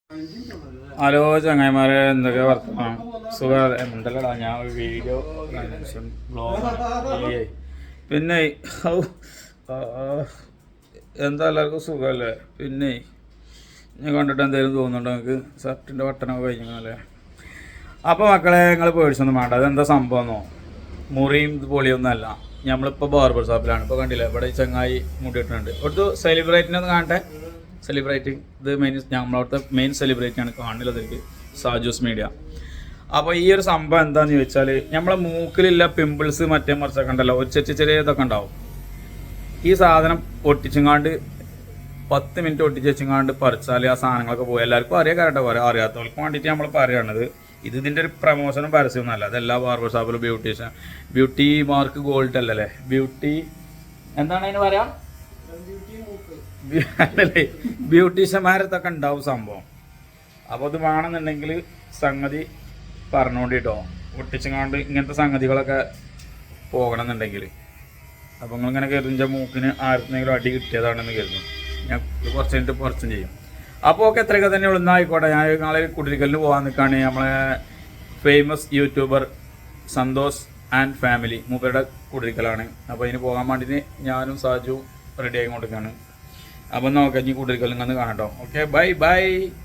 Hello ചങ്ങായിമാരെ, എന്തൊക്കെ വർത്തമാനം? സുഖം എന്തല്ലടാ, ഞാൻ ഒരു വീഡിയോ ബ്ലോഗ് പിന്നെ എന്താ എല്ലാവർക്കും സുഖമല്ലേ? പിന്നെ ഞാൻ കണ്ടിട്ട് എന്തെങ്കിലും തോന്നുന്നുണ്ടോ നിങ്ങൾക്ക്? ഷർട്ടിൻ്റെ ബട്ടണൊക്കെ കഴിഞ്ഞല്ലേ? അപ്പോൾ മക്കളെ, നിങ്ങൾ പേടിച്ചൊന്നും വേണ്ട. അതെന്താ സംഭവമെന്നോ, മുറിയും പൊളിയൊന്നുമല്ല. നമ്മളിപ്പോൾ ബാർബർ ഷോപ്പിലാണ്. ഇപ്പോൾ കണ്ടില്ലേ, ഇവിടെ ചങ്ങായി മുടിയിട്ടുണ്ട്. ഒരു സെലിബ്രേറ്റിനൊന്ന് കാണട്ടെ. സെലിബ്രേറ്റിംഗ് ഇത് നമ്മളവിടുത്തെ മെയിൻ സെലിബ്രേറ്റിയാണ്. കാണില്ല അതിലേക്ക് സാജൂസ് മീഡിയ. അപ്പോൾ ഈ ഒരു സംഭവം എന്താണെന്ന് ചോദിച്ചാൽ, നമ്മളെ മൂക്കിലില്ല പിമ്പിൾസ് മറ്റേ മറിച്ചൊക്കെ ഉണ്ടല്ലോ, ഒരു ചെറിയ ഇതൊക്കെ ഉണ്ടാവും. ഈ സാധനം ഒട്ടിച്ചങ്ങാണ്ട് 10 മിനിറ്റ് ഒട്ടിച്ച് വെച്ചങ്ങാണ്ട് പറിച്ചാൽ ആ സാധനങ്ങളൊക്കെ പോയി. എല്ലാവർക്കും അറിയാൻ കേട്ടോ, അറിയാത്തവർക്ക് വേണ്ടിയിട്ട് നമ്മൾ പറയുകയാണത്. ഇതിൻ്റെ ഒരു പ്രമോഷനും പരസ്യമൊന്നും അല്ല. അതെല്ലാ ബാർബർ ഷോപ്പിലും ബ്യൂട്ടി മാർക്ക് ഗോൾഡ് അല്ലല്ലേ, ബ്യൂട്ടി എന്താണ് അതിന് പറയാം, അല്ലല്ലേ, ബ്യൂട്ടീഷ്യന്മാരത്തൊക്കെ ഉണ്ടാവും സംഭവം. അപ്പോൾ അത് വേണമെന്നുണ്ടെങ്കിൽ സംഗതി പറഞ്ഞുകൊണ്ടിട്ടോ, ഒട്ടിച്ചങ്ങാണ്ട് ഇങ്ങനത്തെ സംഗതികളൊക്കെ പോകണമെന്നുണ്ടെങ്കിൽ. അപ്പോൾ നിങ്ങളിങ്ങനെ കരുതിൻ്റെ മൂക്കിന് ആർക്കെങ്കിലും അടി കിട്ടിയതാണെന്ന് കരുതും. ഞാൻ കുറച്ച് കഴിഞ്ഞിട്ട് കുറച്ചും ചെയ്യും. അപ്പോൾ ഒക്കെ എത്രയൊക്കെ തന്നെ ഉള്ളായിക്കോട്ടെ. ഞാൻ നാളെ കുടിരിക്കലിന് പോകാൻ നിൽക്കുകയാണ്. നമ്മളെ famous YouTuber Santhosh and family മൂപ്പരുടെ കുടിരിക്കലാണ്. അപ്പോൾ ഇതിന് പോകാൻ വേണ്ടിയിട്ട് ഞാനും സാജു റെഡി ആയിക്കൊണ്ടിരിക്കുകയാണ്. അപ്പം നോക്കാം, ഇനി കുടിരിക്കലിൽ നിന്ന് കാണാം കേട്ടോ. Okay, by.